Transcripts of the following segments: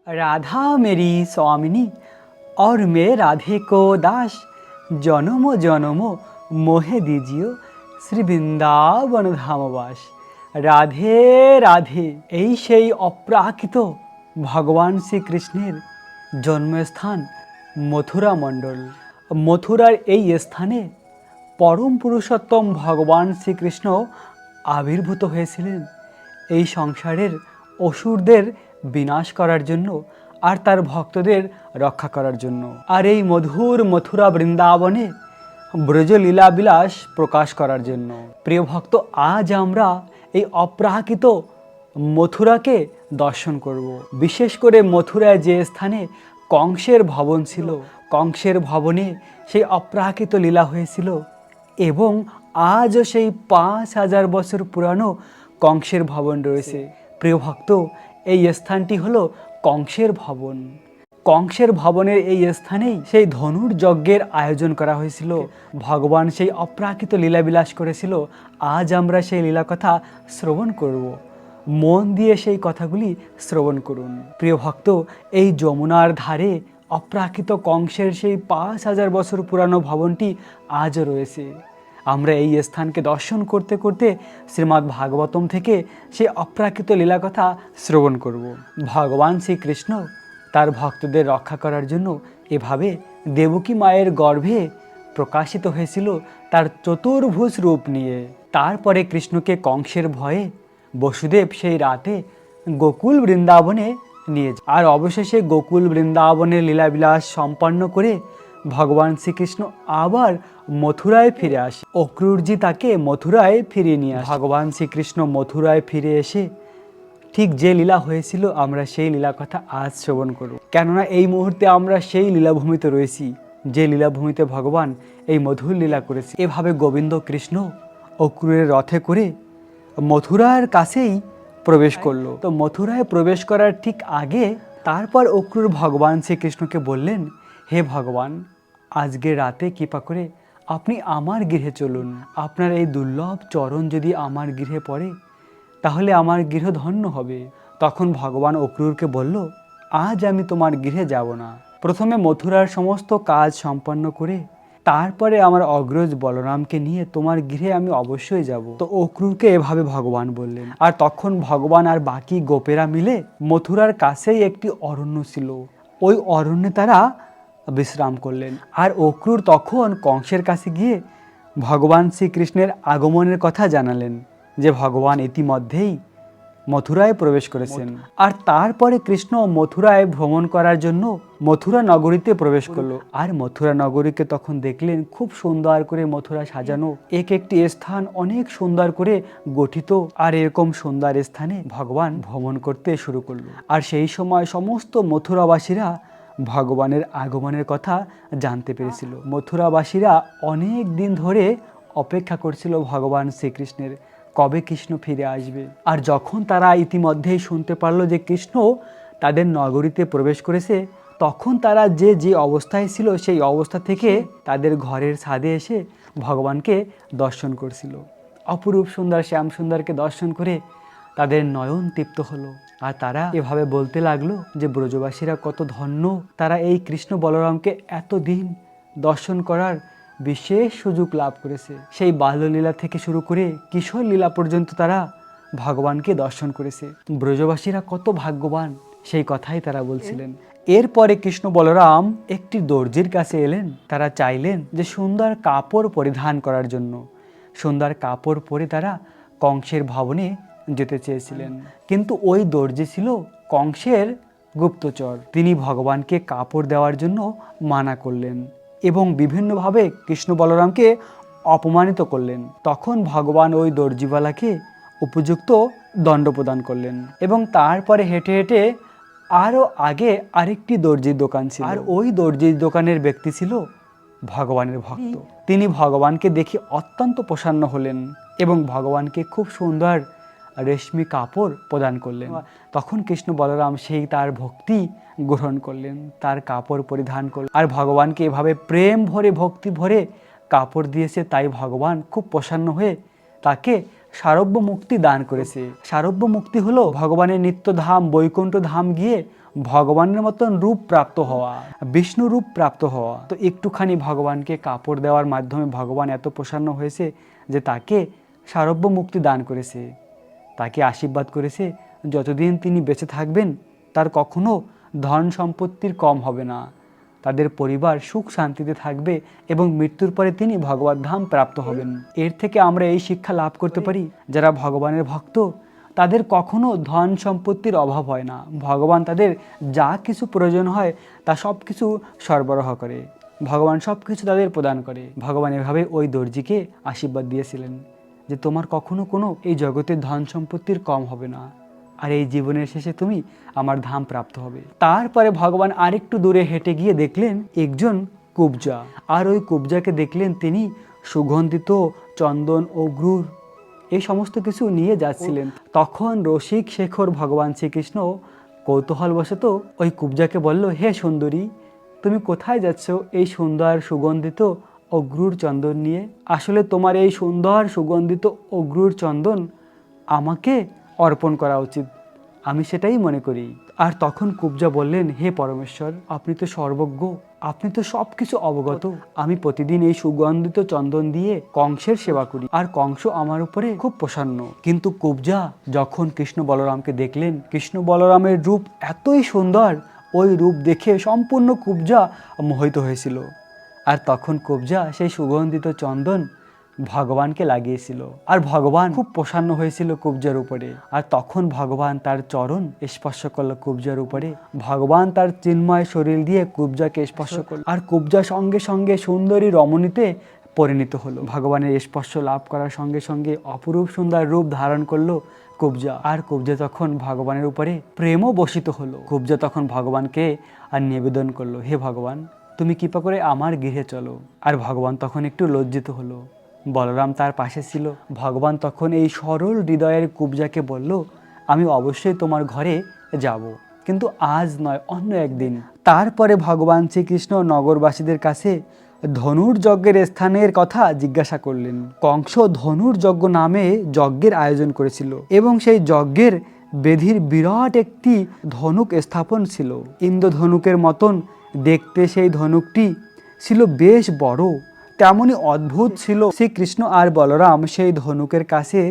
राधा मेरी स्वामिनी और मैं राधे को दास, जन्म जन्म मोहे दीजियो শ্রী বৃন্দাবন ধামবাস। রাধে রাধে, এই সেই অপ্রাকৃত ভগবান শ্রীকৃষ্ণের জন্মস্থান মথুরা মণ্ডল। মথুরার এই স্থানে পরম পুরুষোত্তম ভগবান শ্রীকৃষ্ণ আবির্ভূত হয়েছিলেন এই সংসারের অসুরদের বিনাশ করার জন্য আর তার ভক্তদের রক্ষা করার জন্য। আর এই মধুর মথুরা বৃন্দাবনে ব্রজলীলা বিলাস প্রকাশ করার জন্য। প্রিয় ভক্ত, আজ আমরা এই অপ্রাকৃত মথুরাকে দর্শন করব। বিশেষ করে মথুরায় যে স্থানে কংসের ভবন ছিল, কংসের ভবনে সেই অপ্রাকৃত লীলা হয়েছিল এবং আজও সেই 5000 বছর পুরানো কংসের ভবন রয়েছে। প্রিয় ভক্ত, এই স্থানটি হলো কংসের ভবন। কংসের ভবনের এই স্থানেই সেই ধনুর যজ্ঞের আয়োজন করা হয়েছিল। ভগবান সেই অপ্রাকৃত লীলাবিলাস করেছিল। আজ আমরা সেই লীলা কথা শ্রবণ করব। মন দিয়ে সেই কথাগুলি শ্রবণ করুন। প্রিয় ভক্ত, এই যমুনার ধারে অপ্রাকৃত কংসের সেই 5000 বছর পুরানো ভবনটি আজও রয়েছে। আমরা এই স্থানকে দর্শন করতে করতে শ্রীমদ্ ভাগবতম থেকে সেই অপ্রাকৃত লীলা কথা শ্রবণ করব। ভগবান শ্রীকৃষ্ণ তার ভক্তদের রক্ষা করার জন্য এভাবে দেবকী মায়ের গর্ভে প্রকাশিত হয়েছিল তার চতুর্ভুজ রূপ নিয়ে। তারপরে কৃষ্ণকে কংসের ভয়ে বসুদেব সেই রাতে গোকুল বৃন্দাবনে নিয়ে যায়। আর অবশেষে গোকুল বৃন্দাবনের লীলাবিলাস সম্পন্ন করে ভগবান শ্রীকৃষ্ণ আবার মথুরায় ফিরে আসে। অক্রূরজি তাকে মথুরায় ফিরিয়ে নিয়ে আসে। ভগবান শ্রীকৃষ্ণ মথুরায় ফিরে এসে ঠিক যে লীলা হয়েছিল আমরা সেই লীলা কথা আজ শ্রবণ করব। কেননা এই মুহূর্তে আমরা সেই লীলাভূমিতে রয়েছি যে লীলাভূমিতে ভগবান এই মধুর লীলা করেছে। এভাবে গোবিন্দ কৃষ্ণ অক্রূরের রথে করে মথুরার কাছেই প্রবেশ করলো। তো মথুরায় প্রবেশ করার ঠিক আগে তারপর অক্রূর ভগবান শ্রীকৃষ্ণকে বললেন, হে ভগবান, আজকে রাতে কৃপা করে আপনি আমার গৃহে চলুন। আপনার এই দুর্লভ চরণ যদি আমার গৃহে পড়ে তাহলে আমার গৃহ ধন্য হবে। তখন ভগবান অক্রূরকে বলল, আজ আমি তোমার গৃহে যাব না। প্রথমে মথুরার সমস্ত কাজ সম্পন্ন করে তারপরে আমার অগ্রজ বলরামকে নিয়ে তোমার গৃহে আমি অবশ্যই যাব। তো অক্রূরকে এভাবে ভগবান বললেন। আর তখন ভগবান আর বাকি গোপেরা মিলে মথুরার কাছেই একটি অরণ্য ছিল, ওই অরণ্যে তারা বিশ্রাম করলেন। আর অক্রূর তখন কংসের কাছে গিয়ে ভগবান শ্রীকৃষ্ণের আগমনের কথা জানালেন যে ভগবান ইতিমধ্যেই মথুরায় প্রবেশ করেছেন। আর তারপরে কৃষ্ণ মথুরায় ভ্রমণ করার জন্য মথুরা নগরীতে প্রবেশ করলো। আর মথুরা নগরীকে তখন দেখলেন খুব সুন্দর করে মথুরা সাজানো, এক একটি স্থান অনেক সুন্দর করে গঠিত। আর এরকম সুন্দর স্থানে ভগবান ভ্রমণ করতে শুরু করলো। আর সেই সময় সমস্ত মথুরাবাসীরা ভগবানের আগমনের কথা জানতে পেরেছিল। মথুরাবাসীরা অনেক দিন ধরে অপেক্ষা করছিল ভগবান শ্রীকৃষ্ণের কবে কৃষ্ণ ফিরে আসবে। আর যখন তারা ইতিমধ্যেই শুনতে পারলো যে কৃষ্ণ তাদের নগরীতে প্রবেশ করেছে, তখন তারা যে অবস্থায় ছিল সেই অবস্থা থেকে তাদের ঘরের ছাদে এসে ভগবানকে দর্শন করছিল। অপরূপ সুন্দর শ্যাম সুন্দরকে দর্শন করে তাদের নয়ন তৃপ্ত হলো। আর তারা এভাবে বলতে লাগলো যে ব্রজবাসীরা কত ধন্য, তারা এই কৃষ্ণ বলরামকে এতদিন দর্শন করার বিশেষ সুযোগ লাভ করেছে। সেই বাল্যলীলা থেকে শুরু করে কিশোর লীলা পর্যন্ত তারা ভগবানকে দর্শন করেছে। ব্রজবাসীরা কত ভাগ্যবান সেই কথাই তারা বলছিলেন। এরপরে কৃষ্ণ বলরাম একটি দর্জির কাছে এলেন। তারা চাইলেন যে সুন্দর কাপড় পরিধান করার জন্য। সুন্দর কাপড় পরে তারা কংসের ভবনে যেতে চেয়েছিলেন, কিন্তু ওই দর্জি ছিল কংসের গুপ্তচর। তিনি ভগবানকে কাপড় দেওয়ার জন্য মানা করলেন এবং বিভিন্নভাবে কৃষ্ণ বলরামকে অপমানিত করলেন। তখন ভগবান ওই দর্জিওয়ালাকে উপযুক্ত দণ্ড প্রদান করলেন এবং তারপরে হেঁটে হেঁটে আরও আগে আরেকটি দর্জির দোকান ছিল। আর ওই দর্জির দোকানের ব্যক্তি ছিল ভগবানের ভক্ত। তিনি ভগবানকে দেখে অত্যন্ত প্রসন্ন হলেন এবং ভগবানকে খুব সুন্দর রেশমি কাপড় প্রদান করলেন। তখন কৃষ্ণ বলরাম সেই তার ভক্তি গ্রহণ করলেন, তার কাপড় পরিধান করলেন। আর ভগবানকে এভাবে প্রেম ভরে ভক্তি ভরে কাপড় দিয়েছে, তাই ভগবান খুব প্রসন্ন হয়ে তাকে সারব্য মুক্তি দান করেছে। সারব্য মুক্তি হলো ভগবানের নিত্য ধাম বৈকুণ্ঠ ধাম গিয়ে ভগবানের মতন রূপ প্রাপ্ত হওয়া, বিষ্ণু রূপ প্রাপ্ত হওয়া। তো একটুখানি ভগবানকে কাপড় দেওয়ার মাধ্যমে ভগবান এত প্রসন্ন হয়েছে যে তাকে সার্বভৌম মুক্তি দান করেছে, তাকে আশীর্বাদ করেছে যতদিন তিনি বেঁচে থাকবেন তার কখনো ধন সম্পত্তির কম হবে না, তাদের পরিবার সুখ শান্তিতে থাকবে এবং মৃত্যুর পরে তিনি ভগবত ধাম প্রাপ্ত হবেন। এর থেকে আমরা এই শিক্ষা লাভ করতে পারি, যারা ভগবানের ভক্ত তাদের কখনো ধন সম্পত্তির অভাব হয় না। ভগবান তাদের যা কিছু প্রয়োজন হয় তা সব কিছু সরবরাহ করে, ভগবান সব কিছু তাদের প্রদান করে। ভগবান এভাবে ওই দর্জিকে আশীর্বাদ দিয়েছিলেন যে তোমার কখনো কোনো এই জগতের ধন সম্পত্তির কম হবে না, আর এই জীবনের শেষে তুমি আমার ধাম প্রাপ্ত হবে। তারপরে ভগবান আরেকটু দূরে হেঁটে গিয়ে দেখলেন একজন কুবজা, আর ওই কুবজাকে দেখলেন তিনি সুগন্ধিত চন্দন ও গুড় এই সমস্ত কিছু নিয়ে যাচ্ছিলেন। তখন রসিক শেখর ভগবান শ্রীকৃষ্ণ কৌতূহলবশত ওই কুবজাকে বলল, হে সুন্দরী, তুমি কোথায় যাচ্ছ এই সুন্দর সুগন্ধিত অগ্রুর চন্দন নিয়ে? আসলে তোমার এই সুন্দর সুগন্ধিত অগ্রুর চন্দন আমাকে অর্পণ করা উচিত, আমি সেটাই মনে করি। আর তখন কুবজা বললেন, হে পরমেশ্বর, আপনি তো সর্বজ্ঞ, আপনি তো সব কিছু অবগত। আমি প্রতিদিন এই সুগন্ধিত চন্দন দিয়ে কংসের সেবা করি, আর কংস আমার উপরে খুব প্রসন্ন। কিন্তু কুবজা যখন কৃষ্ণ বলরামকে দেখলেন, কৃষ্ণ বলরামের রূপ এতই সুন্দর, ওই রূপ দেখে সম্পূর্ণ কুবজা মোহিত হয়েছিল। আর তখন কুবজা সেই সুগন্ধিত চন্দন ভগবানকে লাগিয়েছিল, আর ভগবান খুব প্রসন্ন হয়েছিল কুবজার উপরে। আর তখন ভগবান তার চরণ স্পর্শ করলো কুবজার উপরে, ভগবান তার চিন্ময় শরীর দিয়ে কুবজাকে স্পর্শ করলো, আর কুবজা সঙ্গে সঙ্গে সুন্দরী রমণীতে পরিণত হলো। ভগবানের স্পর্শ লাভ করার সঙ্গে সঙ্গে অপরূপ সুন্দর রূপ ধারণ করলো কুবজা। আর কুবজা তখন ভগবানের উপরে প্রেমও বসিত হলো। কুবজা তখন ভগবানকে আর নিবেদন করলো, হে ভগবান, তুমি কৃপা করে আমার গৃহে চলো। আর ভগবান তখন একটু লজ্জিত হলো, বলরাম তার পাশে ছিল। ভগবান তখন এই সরল হৃদয়ের কুবজাকে বলল, আমি অবশ্যই তোমার ঘরে যাব, কিন্তু আজ নয়, অন্য একদিন। তারপরে ভগবান শ্রীকৃষ্ণ নগরবাসীদের কাছে ধনুর্যজ্ঞের স্থানের কথা জিজ্ঞাসা করলেন। কংস ধনুর্যজ্ঞ নামে যজ্ঞের আয়োজন করেছিল এবং সেই যজ্ঞের বেধির বিরাট একটি ধনুক স্থাপন ছিল। ইন্দ্রধনুকের মতন দেখতে সেই ধনুকটি ছিল বেশ বড়, তেমনই অদ্ভুত ছিল। শ্রীকৃষ্ণ আর বলরাম সেই ধনুকের কাছে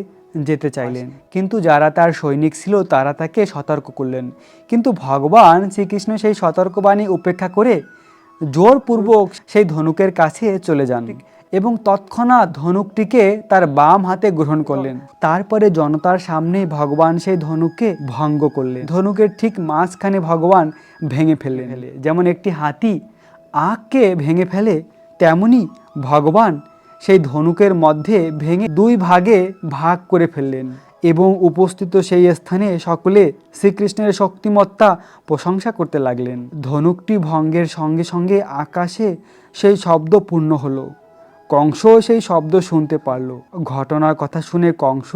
যেতে চাইলেন, কিন্তু যারা তার সৈনিক ছিল তারা তাকে সতর্ক করলেন। কিন্তু ভগবান শ্রীকৃষ্ণ সেই সতর্কবাণী উপেক্ষা করে জোরপূর্বক সেই ধনুকের কাছে চলে যান এবং তৎক্ষণাৎ ধনুকটিকে তার বাম হাতে গ্রহণ করলেন। তারপরে জনতার সামনে ভগবান সেই ধনুককে ভঙ্গ করলেন। ধনুকের ঠিক মাঝখানে ভগবান ভেঙে ফেললেন। যেমন একটি হাতি আঁককে ভেঙে ফেলে, তেমনি ভগবান সেই ধনুকের মধ্যে ভেঙে দুই ভাগে ভাগ করে ফেললেন এবং উপস্থিত সেই স্থানে সকলে শ্রীকৃষ্ণের শক্তিমত্তা প্রশংসা করতে লাগলেন। ধনুকটি ভঙ্গের সঙ্গে সঙ্গে আকাশে সেই শব্দ পূর্ণ হলো। কংস সেই শব্দ শুনতে পারল। ঘটনার কথা শুনে কংস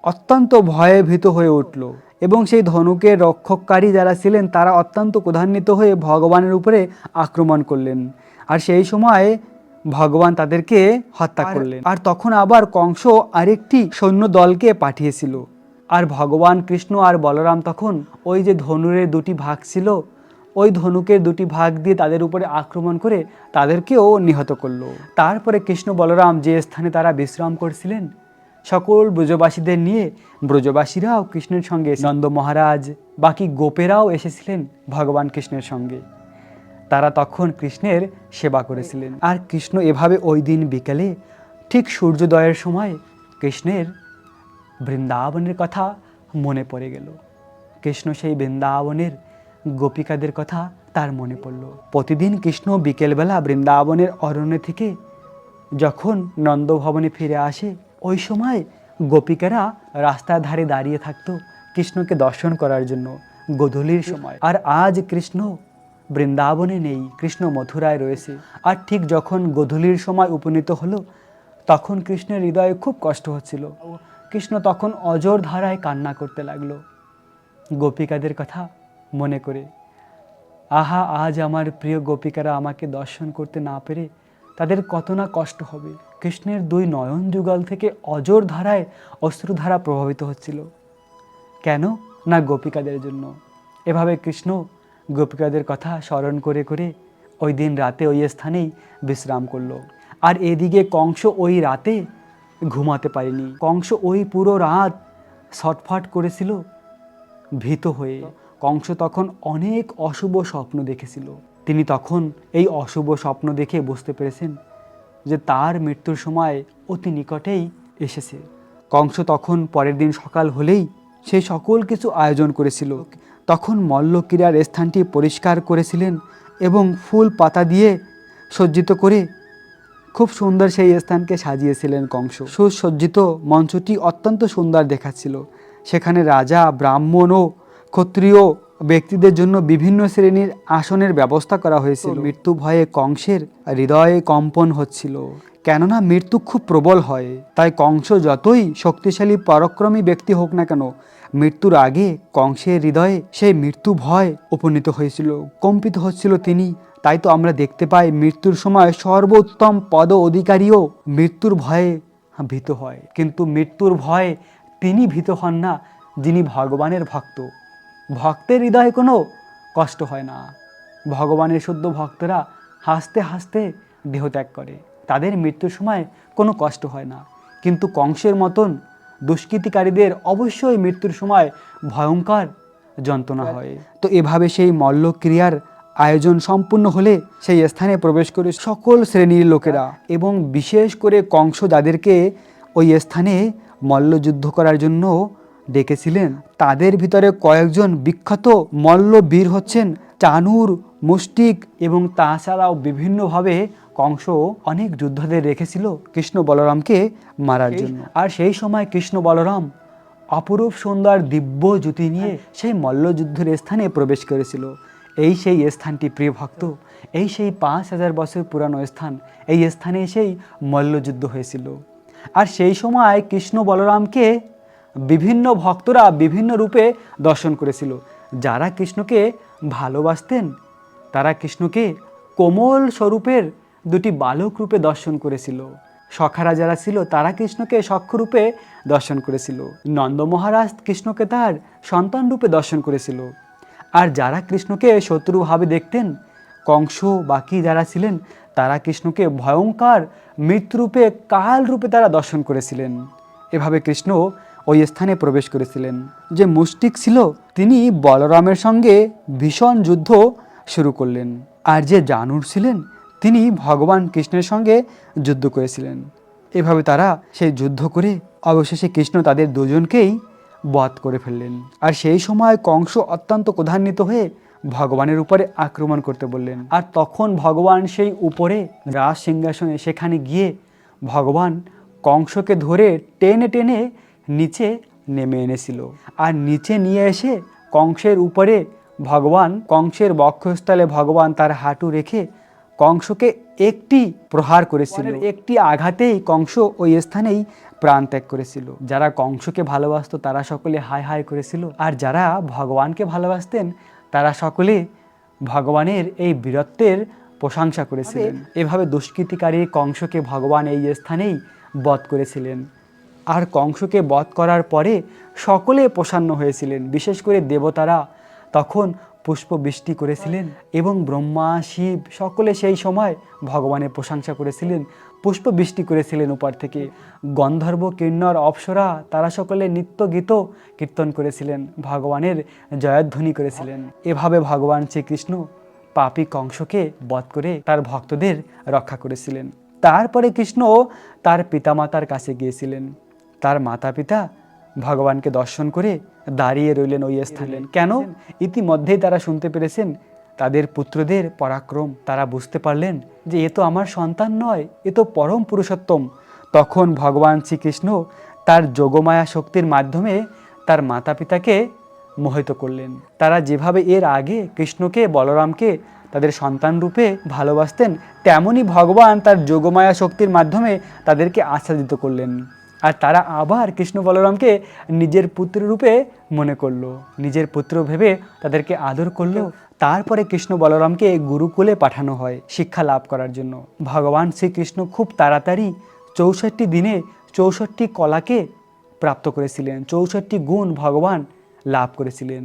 অত্যন্ত ভয়ে ভীত হয়ে উঠল এবং সেই ধনুকের রক্ষককারী যারা ছিলেন তারা অত্যন্ত ক্রোধান্বিত হয়ে ভগবানের উপরে আক্রমণ করলেন। আর সেই সময় ভগবান তাদেরকে হত্যা করলেন। আর তখন আবার কংস আরেকটি সৈন্য দলকে পাঠিয়েছিল। আর ভগবান কৃষ্ণ আর বলরাম তখন ওই যে ধনুরের দুটি ভাগ ছিল, ওই ধনুকের দুটি ভাগ দিয়ে তাদের উপরে আক্রমণ করে তাদেরকেও নিহত করলো। তারপরে কৃষ্ণ বলরাম যে স্থানে তারা বিশ্রাম করছিলেন, সকল ব্রজবাসীদের নিয়ে ব্রজবাসীরাও কৃষ্ণের সঙ্গে, নন্দ মহারাজ, বাকি গোপেরাও এসেছিলেন ভগবান কৃষ্ণের সঙ্গে। তারা তখন কৃষ্ণের সেবা করেছিলেন। আর কৃষ্ণ এভাবে ওই দিন বিকেলে ঠিক সূর্যোদয়ের সময় কৃষ্ণের বৃন্দাবনের কথা মনে পড়ে গেল। কৃষ্ণ সেই বৃন্দাবনের গোপিকাদের কথা তার মনে পড়ল। প্রতিদিন কৃষ্ণ বিকেলবেলা বৃন্দাবনের অরণ্য থেকে যখন নন্দভবনে ফিরে আসে, ওই সময় গোপিকারা রাস্তার ধারে দাঁড়িয়ে থাকতো কৃষ্ণকে দর্শন করার জন্য গোধূলির সময়। আর আজ কৃষ্ণ বৃন্দাবনে নেই, কৃষ্ণ মথুরায় রয়েছে। আর ঠিক যখন গোধূলির সময় উপনীত হলো, তখন কৃষ্ণের হৃদয়ে খুব কষ্ট হচ্ছিল। কৃষ্ণ তখন অজর ধারায় কান্না করতে লাগলো গোপিকাদের কথা মনে করে। আহা, আজ আমার প্রিয় গোপিকারা আমাকে দর্শন করতে না পেরে তাদের কত না কষ্ট হবে। কৃষ্ণের দুই নয়ন যুগল থেকে অজর ধারায় অশ্রুধারা প্রভাবিত হচ্ছিল। কেন না গোপিকাদের জন্য। এভাবে কৃষ্ণ গোপিকাদের কথা স্মরণ করে করে ওই দিন রাতে ওই স্থানেই বিশ্রাম করলো। আর এদিকে কংস ওই রাতে ঘুমাতে পারেনি। কংস ওই পুরো রাত ছটফট করেছিল ভীত হয়ে। কংস তখন অনেক অশুভ স্বপ্ন দেখেছিল। তিনি তখন এই অশুভ স্বপ্ন দেখে বুঝতে পেরেছেন যে তার মৃত্যুর সময় অতি নিকটেই এসেছে। কংস তখন পরের দিন সকাল হলেই সেই সকল কিছু আয়োজন করেছিল। তখন মল্লক্রীড়ার স্থানটি পরিষ্কার করেছিলেন এবং ফুল পাতা দিয়ে সজ্জিত করে খুব সুন্দর সেই স্থানকে সাজিয়েছিলেন কংস। সুসজ্জিত মঞ্চটি অত্যন্ত সুন্দর দেখাচ্ছিল। সেখানে রাজা, ব্রাহ্মণ ও ক্ষত্রিয় ব্যক্তিদের জন্য বিভিন্ন শ্রেণীর আসনের ব্যবস্থা করা হয়েছিল। মৃত্যু ভয়ে কংসের হৃদয়ে কম্পন হচ্ছিল, কেননা মৃত্যু খুব প্রবল হয়। তাই কংস যতই শক্তিশালী পরাক্রমী ব্যক্তি হোক না কেন, মৃত্যুর আগে কংসের হৃদয়ে সেই মৃত্যু ভয় উপনীত হয়েছিল, কম্পিত হচ্ছিল তিনি। তাই তো আমরা দেখতে পাই মৃত্যুর সময় সর্বোত্তম পদ অধিকারীও মৃত্যুর ভয়ে ভীত হয়, কিন্তু মৃত্যুর ভয়ে তিনি ভীত হন না যিনি ভগবানের ভক্ত। ভক্তের হৃদয়ে কোনো কষ্ট হয় না। ভগবানের শুদ্ধ ভক্তরা হাসতে হাসতে দেহত্যাগ করে, তাদের মৃত্যুর সময় কোনো কষ্ট হয় না। কিন্তু কংসের মতন দুষ্কৃতিকারীদের অবশ্যই মৃত্যুর সময় ভয়ঙ্কর যন্ত্রণা হয়। তো এভাবে সেই মল্লক্রীড়ার আয়োজন সম্পূর্ণ হলে সেই স্থানে প্রবেশ করে সকল শ্রেণীর লোকেরা, এবং বিশেষ করে কংস যাদেরকে ওই স্থানে মল্লযুদ্ধ করার জন্য ডেকেছিলেন, তাদের ভিতরে কয়েকজন বিখ্যাত মল্লবীর হচ্ছেন চানুর, মুষ্টিক, এবং তাছাড়াও বিভিন্নভাবে কংস অনেক যোদ্ধাদের রেখেছিল কৃষ্ণ বলরামকে মারার জন্য। আর সেই সময় কৃষ্ণ বলরাম অপরূপ সুন্দর দিব্য জ্যোতি নিয়ে সেই মল্লযুদ্ধের স্থানে প্রবেশ করেছিল। এই সেই স্থানটি, প্রিয় ভক্ত, এই সেই 5000 বছর পুরানো স্থান। এই স্থানে সেই মল্লযুদ্ধ হয়েছিল। আর সেই সময় কৃষ্ণ বলরামকে বিভিন্ন ভক্তরা বিভিন্ন রূপে দর্শন করেছিল। যারা কৃষ্ণকে ভালোবাসতেন তারা কৃষ্ণকে কোমল স্বরূপের দুটি বালক রূপে দর্শন করেছিল। সখারা যারা ছিল তারা কৃষ্ণকে সখ্য রূপে দর্শন করেছিল। নন্দ মহারাজ কৃষ্ণকে তার সন্তান রূপে দর্শন করেছিল। আর যারা কৃষ্ণকে শত্রুভাবে দেখতেন, কংস বাকি যারা ছিলেন, তারা কৃষ্ণকে ভয়ঙ্কর মৃত্যুরূপে, কাল রূপে তারা দর্শন করেছিলেন। এভাবে কৃষ্ণ ওই স্থানে প্রবেশ করেছিলেন। যে মুষ্টিক ছিল তিনি বলরামের সঙ্গে ভীষণ যুদ্ধ শুরু করলেন, আর যে জানুর ছিলেন তিনি ভগবান কৃষ্ণের সঙ্গে যুদ্ধ করেছিলেন। এভাবে তারা সেই যুদ্ধ করে অবশেষে কৃষ্ণ তাদের দুজনকেই বধ করে ফেললেন। আর সেই সময় কংস অত্যন্ত ক্রোধান্বিত হয়ে ভগবানের উপরে আক্রমণ করতে বললেন। আর তখন ভগবান সেই উপরে রাজ সিংহাসনে সেখানে গিয়ে ভগবান কংসকে ধরে টেনে টেনে নিচে নেমে এনেছিল। আর নিচে নিয়ে এসে কংসের উপরে ভগবান, কংসের বক্ষস্থলে ভগবান তার হাঁটু রেখে কংসকে একটি প্রহার করেছিল। একটি আঘাতেই কংস ওই স্থানেই প্রাণ ত্যাগ করেছিল। যারা কংসকে ভালোবাসতো তারা সকলে হায় হায় করেছিল, আর যারা ভগবানকে ভালোবাসতেন তারা সকলে ভগবানের এই বীরত্বের প্রশংসা করেছিলেন। এভাবে দুষ্কৃতিকারী কংসকে ভগবান এই স্থানেই বধ করেছিলেন। আর কংসকে বধ করার পরে সকলে প্রসন্ন হয়েছিলেন। বিশেষ করে দেবতারা তখন পুষ্প বৃষ্টি করেছিলেন, এবং ব্রহ্মা, শিব সকলে সেই সময় ভগবানের প্রশংসা করেছিলেন, পুষ্প বৃষ্টি করেছিলেন উপর থেকে। গন্ধর্ব, কিন্নর, অপ্সরা তারা সকলে নৃত্য গীত কীর্তন করেছিলেন, ভগবানের জয়ধ্বনি করেছিলেন। এভাবে ভগবান শ্রীকৃষ্ণ পাপী কংসকে বধ করে তার ভক্তদের রক্ষা করেছিলেন। তারপরে কৃষ্ণ তার পিতামাতার কাছে গিয়েছিলেন। তার মাতা পিতা ভগবানকে দর্শন করে দাঁড়িয়ে রইলেন ওই স্থানে। কেন? ইতিমধ্যেই তারা শুনতে পেরেছেন তাদের পুত্রদের পরাক্রম। তারা বুঝতে পারলেন যে এ তো আমার সন্তান নয়, এ তো পরম পুরুষোত্তম। তখন ভগবান শ্রীকৃষ্ণ তার যোগমায়া শক্তির মাধ্যমে তার মাতা পিতাকে মোহিত করলেন। তারা যেভাবে এর আগে কৃষ্ণকে, বলরামকে তাদের সন্তান রূপে ভালোবাসতেন, তেমনি ভগবান তার যোগমায়া শক্তির মাধ্যমে তাদেরকে আচ্ছাদিত করলেন। আর তারা আবার কৃষ্ণ বলরামকে নিজের পুত্র রূপে মনে করলো, নিজের পুত্র ভেবে তাদেরকে আদর করলো। তারপরে কৃষ্ণ বলরামকে গুরুকুলে পাঠানো হয় শিক্ষা লাভ করার জন্য। ভগবান শ্রীকৃষ্ণ খুব তাড়াতাড়ি 64 দিনে 64 কলাকে প্রাপ্ত করেছিলেন, 64 গুণ ভগবান লাভ করেছিলেন।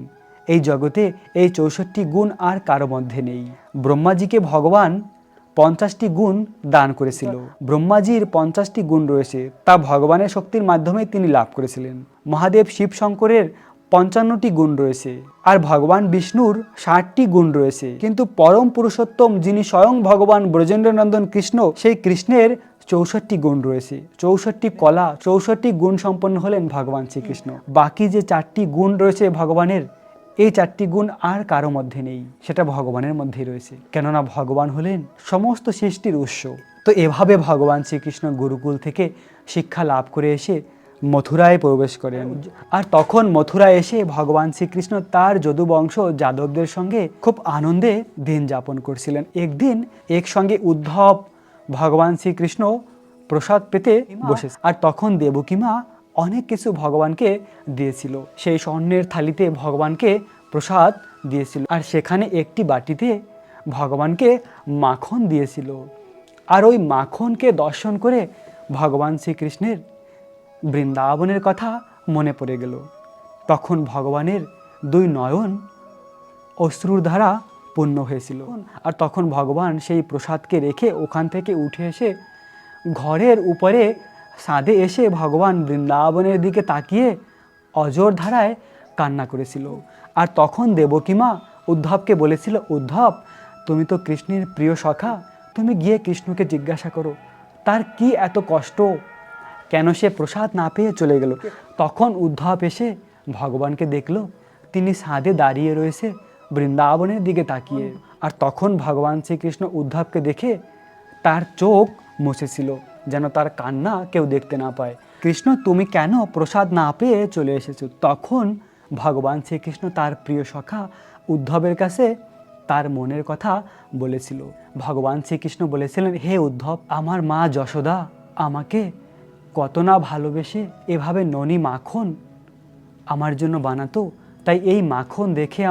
এই জগতে এই 64টি গুণ আর কারো মধ্যে নেই। ব্রহ্মাজিকে ভগবান 50টি গুণ দান করেছিল। ব্রহ্মাজির 50টি গুণ রয়েছে, তা ভগবানের শক্তির মাধ্যমে তিনি লাভ করেছিলেন। মহাদেব শিব শঙ্করের 55টি গুণ রয়েছে, আর ভগবান বিষ্ণুর 60টি গুণ রয়েছে। কিন্তু পরম পুরুষোত্তম যিনি স্বয়ং ভগবান ব্রজেন্দ্রনন্দন কৃষ্ণ, সেই কৃষ্ণের 64টি গুণ রয়েছে। 64টি কলা, 64টি গুণ সম্পন্ন হলেন ভগবান শ্রীকৃষ্ণ। বাকি যে 4টি গুণ রয়েছে ভগবানের, এই 4টি গুণ আর কারো মধ্যে নেই, সেটা ভগবানের মধ্যেই রয়েছে। কেননা ভগবান হলেন সমস্ত সৃষ্টির উৎস। তো এভাবে ভগবান শ্রীকৃষ্ণ গুরুকুল থেকে শিক্ষা লাভ করে এসে মথুরায় প্রবেশ করেন। আর তখন মথুরায় এসে ভগবান শ্রীকৃষ্ণ তার যদুবংশ যাদবদের সঙ্গে খুব আনন্দে দিন যাপন করছিলেন। একদিন একসঙ্গে উদ্ধব, ভগবান শ্রীকৃষ্ণ প্রসাদ পেতে বসে, আর তখন দেবকী মা অনেক কিছু ভগবানকে দিয়েছিল। সেই স্বর্ণের থালিতে ভগবানকে প্রসাদ দিয়েছিল, আর সেখানে একটি বাটিতে ভগবানকে মাখন দিয়েছিল। আর ওই মাখনকে দর্শন করে ভগবান শ্রীকৃষ্ণের বৃন্দাবনের কথা মনে পড়ে গেল। তখন ভগবানের 2 নয়ন অশ্রুর দ্বারা পূর্ণ হয়েছিল। আর তখন ভগবান সেই প্রসাদকে রেখে ওখান থেকে উঠে এসে ঘরের উপরে ছাদে এসে ভগবান বৃন্দাবনের দিকে তাকিয়ে অজর ধারায় কান্না করেছিল। আর তখন দেবকী মা উদ্ধবকে বলেছিল, উদ্ধব, তুমি তো কৃষ্ণের প্রিয় সখা, তুমি গিয়ে কৃষ্ণকে জিজ্ঞাসা করো তার কি এত কষ্ট, কেন সে প্রসাদ না পেয়ে চলে গেল। তখন উদ্ধব এসে ভগবানকে দেখল, তিনি ছাদে দাঁড়িয়ে রয়েছে বৃন্দাবনের দিকে তাকিয়ে। আর তখন ভগবান শ্রীকৃষ্ণ উদ্ধবকে দেখে তার চোখ মুছেছিল, যেন তার কান্না কেউ দেখতে না পায়। কৃষ্ণ, তুমি কেন প্রসাদ না পেয়ে চলে এসেছো? তখন ভগবান শ্রীকৃষ্ণ তার প্রিয় সখা উদ্ধবের কাছে তার মনের কথা বলেছিল। ভগবান শ্রীকৃষ্ণ বলেছিলেন, হে উদ্ধব, আমার মা যশোদা আমাকে কত না ভালোবেসে এভাবে ননি মাখন আমার জন্য বানাতো, তাই এই মাখন দেখে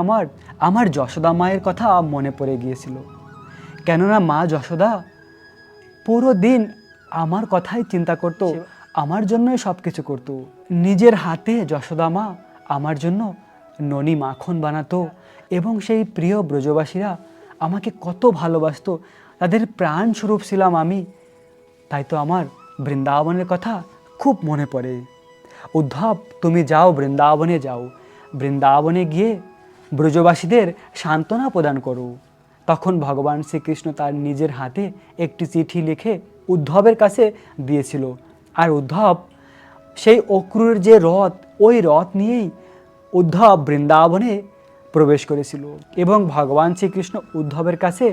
আমার যশোদা মায়ের কথা মনে পড়ে গিয়েছিল। কেননা মা যশোদা পুরো দিন আমার কথাই চিন্তা করতো, আমার জন্যই সব কিছু করতো। নিজের হাতে যশোদা মা আমার জন্য ননি মাখন বানাতো, এবং সেই প্রিয় ব্রজবাসীরা আমাকে কত ভালোবাসতো, তাদের প্রাণ স্বরূপ ছিলাম আমি। তাই তো আমার বৃন্দাবনের কথা খুব মনে পড়ে। উদ্ধব, তুমি যাও, বৃন্দাবনে যাও, বৃন্দাবনে গিয়ে ব্রজবাসীদের সান্ত্বনা প্রদান করো। তখন ভগবান শ্রীকৃষ্ণ তার নিজের হাতে একটি চিঠি লিখে উদ্ধবের কাছে দিয়েছিল। আর উদ্ধব সেই অক্রুরের যে রথ, ওই রথ নিয়েই উদ্ধব বৃন্দাবনে প্রবেশ করেছিল। এবং ভগবান শ্রীকৃষ্ণ উদ্ধবের কাছে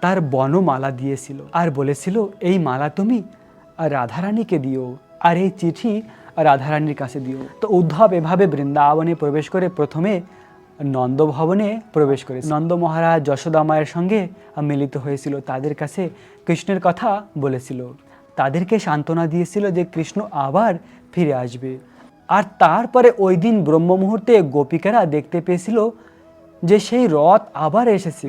তার বনমালা দিয়েছিল, আর বলেছিল, এই মালা তুমি রাধারানীকে দিও, আর এই চিঠি রাধারানীর কাছে দিও। তো উদ্ধব এভাবে বৃন্দাবনে প্রবেশ করে প্রথমে নন্দভবনে প্রবেশ করে নন্দ মহারাজ যশোদা মায়ের সঙ্গে মিলিত হয়েছিল, তাদের কাছে কৃষ্ণের কথা বলেছিল, তাদেরকে সান্ত্বনা দিয়েছিল যে কৃষ্ণ আবার ফিরে আসবে। আর তারপরে ওই দিন ব্রহ্ম মুহূর্তে গোপিকারা দেখতে পেয়েছিল যে সেই রথ আবার এসেছে।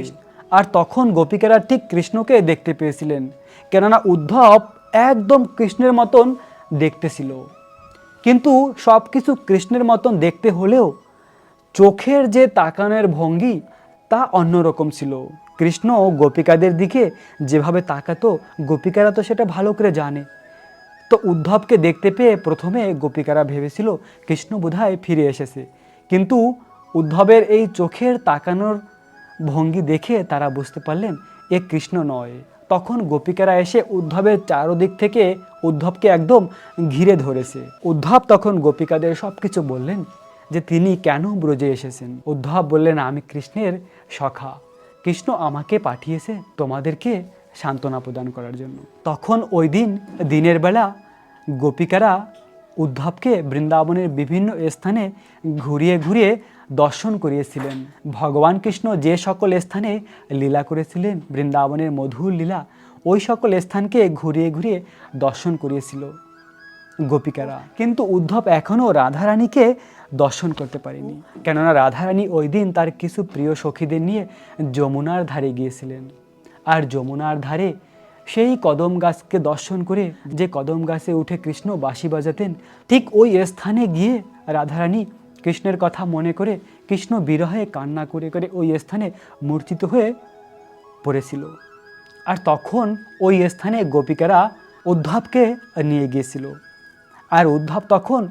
আর তখন গোপিকারা ঠিক কৃষ্ণকে দেখতে পেয়েছিলেন, কেননা উদ্ধব একদম কৃষ্ণের মতন দেখতে ছিল। কিন্তু সব কিছু কৃষ্ণের মতন দেখতে হলেও চোখের যে তাকানোর ভঙ্গি তা অন্যরকম ছিল। কৃষ্ণ গোপিকাদের দিকে যেভাবে তাকাতো, গোপিকারা তো সেটা ভালো করে জানে। তো উদ্ধবকে দেখতে পেয়ে প্রথমে গোপিকারা ভেবেছিল কৃষ্ণ বোধহয় ফিরে এসেছে, কিন্তু উদ্ধবের এই চোখের তাকানোর ভঙ্গি দেখে তারা বুঝতে পারলেন এ কৃষ্ণ নয়। তখন গোপিকারা এসে উদ্ধবের চারদিক থেকে উদ্ধবকে একদম ঘিরে ধরেছে। উদ্ধব তখন গোপিকাদের সব কিছু বললেন যে তিনি কেন ব্রজে এসেছেন। উদ্ধব বললেন, আমি কৃষ্ণের সখা, কৃষ্ণ আমাকে পাঠিয়েছে তোমাদেরকে সান্ত্বনা প্রদান করার জন্য। তখন ওই দিন দিনের বেলা গোপিকারা উদ্ধবকে বৃন্দাবনের বিভিন্ন স্থানে ঘুরিয়ে ঘুরিয়ে দর্শন করিয়েছিলেন। ভগবান কৃষ্ণ যে সকল স্থানে লীলা করেছিলেন, বৃন্দাবনের মধুর লীলা, ওই সকল স্থানকে ঘুরিয়ে ঘুরিয়ে দর্শন করিয়েছিল গোপিকারা। কিন্তু উদ্ধব এখনও রাধারানীকে দর্শন করতে পারেনি, কেননা রাধারানী ওই দিন তার কিছু প্রিয় সখীদের নিয়ে যমুনার ধারে গিয়েছিলেন। আর যমুনার ধারে সেই কদম গাছকে দর্শন করে, যে কদম গাছে উঠে কৃষ্ণ বাঁশি বাজাতেন, ঠিক ওই স্থানে গিয়ে রাধারানী কৃষ্ণের কথা মনে করে কৃষ্ণ বিরহে কান্না করে করে ওই স্থানে মূর্ছিত হয়ে পড়েছিল। আর তখন ওই স্থানে গোপিকারা উদ্ধবকে নিয়ে গিয়েছিল। আর উদ্ধব তখন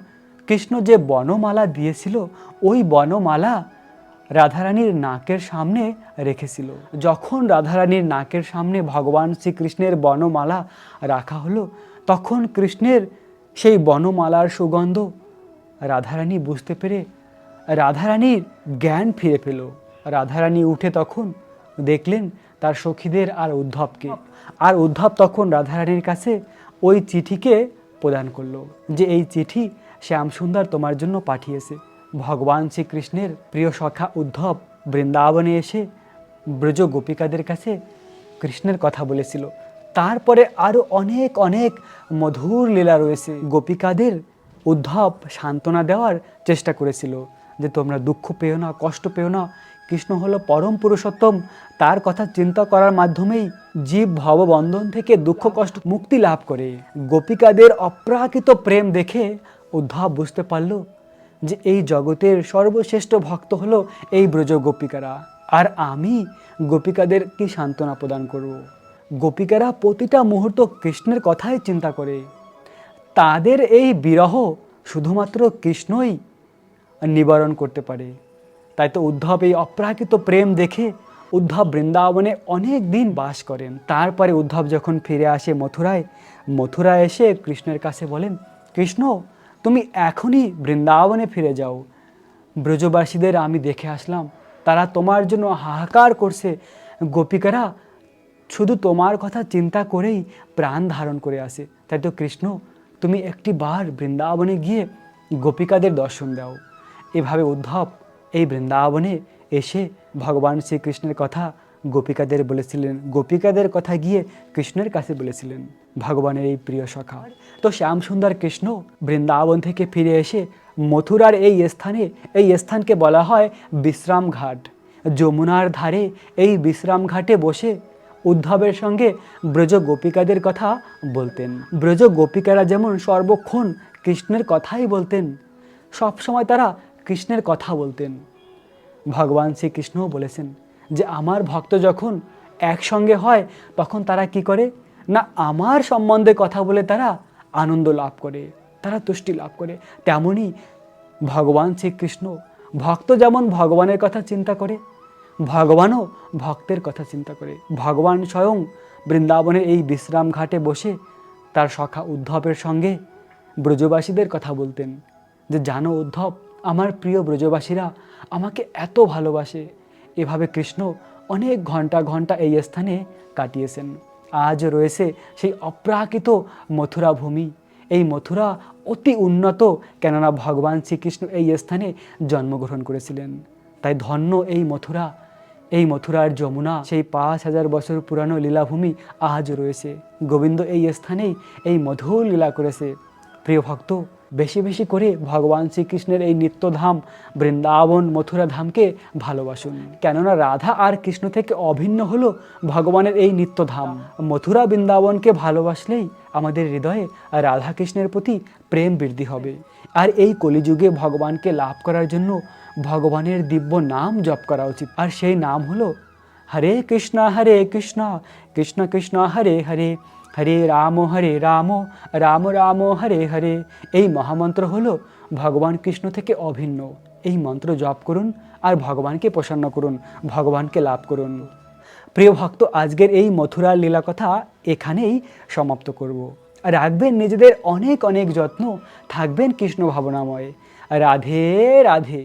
কৃষ্ণ যে বনমালা দিয়েছিল ওই বনমালা রাধারানীর নাকের সামনে রেখেছিল। যখন রাধারানীর নাকের সামনে ভগবান শ্রীকৃষ্ণের বনমালা রাখা হলো, তখন কৃষ্ণের সেই বনমালার সুগন্ধ রাধারানী বুঝতে পেরে রাধারানীর জ্ঞান ফিরে পেল। রাধারানী উঠে তখন দেখলেন তার সখীদের আর উদ্ধবকে। আর উদ্ধব তখন রাধারানীর কাছে ওই চিঠিকে প্রদান করলো যে এই চিঠি শ্যামসুন্দর তোমার জন্য পাঠিয়েছে। ভগবান শ্রীকৃষ্ণের প্রিয় সখা উদ্ধব বৃন্দাবনে এসে ব্রজ গোপিকাদের কাছে কৃষ্ণের কথা বলেছিল। তারপরে আরও অনেক অনেক মধুর লীলা রয়েছে। গোপিকাদের উদ্ধব সান্ত্বনা দেওয়ার চেষ্টা করেছিল যে তোমরা দুঃখ পেও না, কষ্ট পেও না, কৃষ্ণ হলো পরম পুরুষোত্তম, তার কথা চিন্তা করার মাধ্যমেই জীব ভববন্ধন থেকে দুঃখ কষ্ট মুক্তি লাভ করে। গোপিকাদের অপ্রাকৃত প্রেম দেখে উদ্ধব বুঝতে পারল যে এই জগতের সর্বশ্রেষ্ঠ ভক্ত হলো এই ব্রজ গোপিকারা, আর আমি গোপিকাদের কি সান্ত্বনা প্রদান করব। গোপিকারা প্রতিটা মুহূর্ত কৃষ্ণের কথাই চিন্তা করে। তাদের এই বিরহ শুধুমাত্র কৃষ্ণই নিবারণ করতে পারে। তাই তো উদ্ধব এই অপ্রাকৃত প্রেম দেখে উদ্ধব বৃন্দাবনে অনেক দিন বাস করেন। তারপরে উদ্ধব যখন ফিরে আসে মথুরায় এসে কৃষ্ণের কাছে বলেন, কৃষ্ণ তুমি এখনই বৃন্দাবনে ফিরে যাও, ব্রজবাসীদের আমি দেখে আসলাম, তারা তোমার জন্য হাহাকার করছে, গোপিকারা শুধু তোমার কথা চিন্তা করেই প্রাণ ধারণ করে আসে। তাই তো কৃষ্ণ তুমি একটি বার বৃন্দাবনে গিয়ে গোপিকাদের দর্শন দাও। এভাবে উদ্ধব এই বৃন্দাবনে এসে ভগবান শ্রীকৃষ্ণের কথা গোপিকাদের বলেছিলেন, গোপিকাদের কথা গিয়ে কৃষ্ণের কাছে বলেছিলেন, ভগবানের এই প্রিয় সখা। তো শ্যামসুন্দর কৃষ্ণ বৃন্দাবন থেকে ফিরে এসে মথুরার এই স্থানকে বলা হয় বিশ্রাম ঘাট। যমুনার ধারে এই বিশ্রাম ঘাটে বসে উদ্ধবের সঙ্গে ব্রজ গোপিকাদের কথা বলতেন। ব্রজ গোপিকারা যেমন সর্বক্ষণ কৃষ্ণের কথাই বলতেন, সবসময় তারা কৃষ্ণের কথা বলতেন। ভগবান শ্রীকৃষ্ণও বলেছেন যে আমার ভক্ত যখন একসঙ্গে হয় তখন তারা কি করে না, আমার সম্বন্ধে কথা বলে তারা আনন্দ লাভ করে, তারা তুষ্টি লাভ করে। তেমনই ভগবান শ্রীকৃষ্ণ, ভক্ত যেমন ভগবানের কথা চিন্তা করে, ভগবানও ভক্তের কথা চিন্তা করে। ভগবান স্বয়ং বৃন্দাবনের এই বিশ্রাম ঘাটে বসে তার সখা উদ্ধবের সঙ্গে ব্রজবাসীদের কথা বলতেন যে জানো উদ্ধব, আমার প্রিয় ব্রজবাসীরা আমাকে এত ভালোবাসে। এভাবে কৃষ্ণ অনেক ঘন্টা ঘন্টা এই স্থানে কাটিয়েছেন। আজ রয়েছে সেই অপ্রাকৃত মথুরা ভূমি। এই মথুরা অতি উন্নত, কেননা ভগবান শ্রীকৃষ্ণ এই স্থানে জন্মগ্রহণ করেছিলেন। তাই ধন্য এই মথুরা, এই মথুরার যমুনা, সেই 5000 বছর পুরানো লীলাভূমি আজ রয়েছে। গোবিন্দ এই স্থানেই এই মধুর লীলা করেছে। প্রিয় ভক্ত, বেশি বেশি করে ভগবান শ্রীকৃষ্ণের এই নিত্যধাম বৃন্দাবন মথুরা ধামকে ভালোবাসুন, কেননা রাধা আর কৃষ্ণ থেকে অভিন্ন হলো ভগবানের এই নিত্যধাম। মথুরা বৃন্দাবনকে ভালোবাসলেই আমাদের হৃদয়ে রাধা কৃষ্ণের প্রতি প্রেম বৃদ্ধি হবে। আর এই কলিযুগে ভগবানকে লাভ করার জন্য ভগবানের দিব্য নাম জপ করা উচিত। আর সেই নাম হলো হরে কৃষ্ণ কৃষ্ণ কৃষ্ণ হরে হরে, হরে রাম রাম রাম হরে হরে। এই মহামন্ত্র হলো ভগবান কৃষ্ণ থেকে অভিন্ন। এই মন্ত্র জপ করুন আর ভগবানকে প্রসন্ন করুন, ভগবানকে লাভ করুন। প্রিয় ভক্ত, আজকের এই মথুরার লীলা কথা এখানেই সমাপ্ত করব। রাখবেন নিজেদের অনেক অনেক যত্ন, থাকবেন কৃষ্ণ ভাবনাময়। রাধে রাধে।